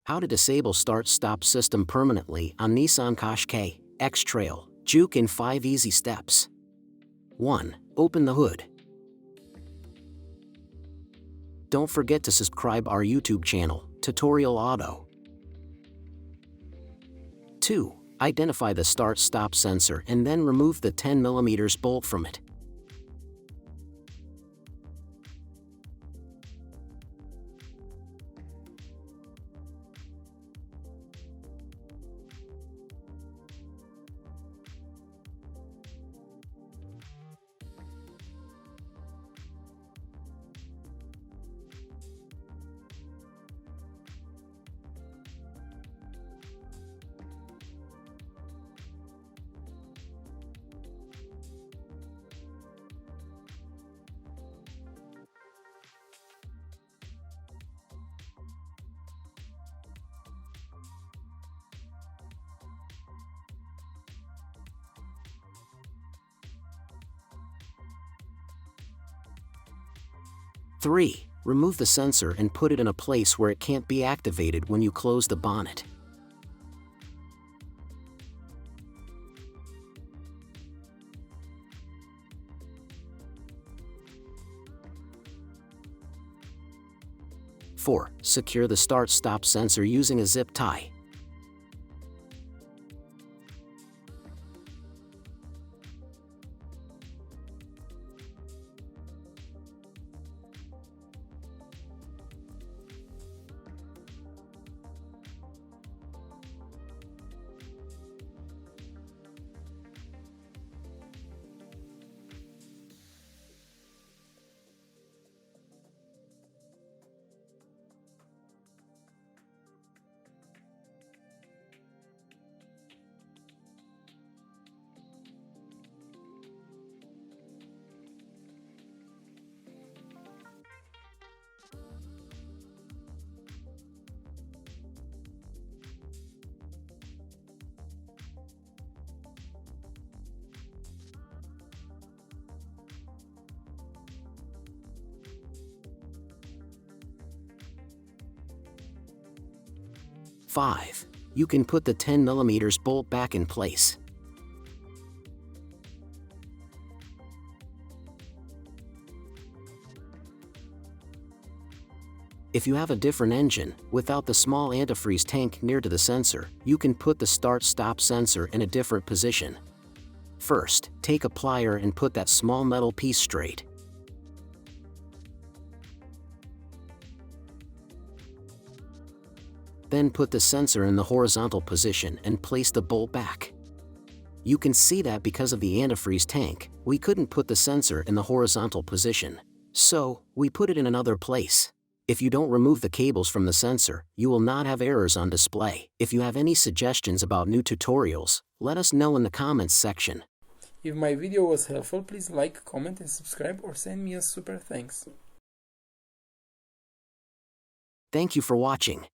How to disable start-stop system permanently on Nissan Qashqai, X-Trail, Juke in 5 easy steps. 1. Open the hood. Don't forget to subscribe our YouTube channel, Tutorial Auto. 2. Identify the start-stop sensor and then remove the 10mm bolt from it. 3. Remove the sensor and put it in a place where it can't be activated when you close the bonnet. 4. Secure the start-stop sensor using a zip tie. Five. You can put the 10mm bolt back in place. If you have a different engine, without the small antifreeze tank near to the sensor, you can put the start-stop sensor in a different position. First, take a plier and put that small metal piece straight. Then put the sensor in the horizontal position and place the bolt back. You can see that because of the antifreeze tank, we couldn't put the sensor in the horizontal position. So, we put it in another place. If you don't remove the cables from the sensor, you will not have errors on display. If you have any suggestions about new tutorials, let us know in the comments section. If my video was helpful, please like, comment and subscribe or send me a super thanks. Thank you for watching.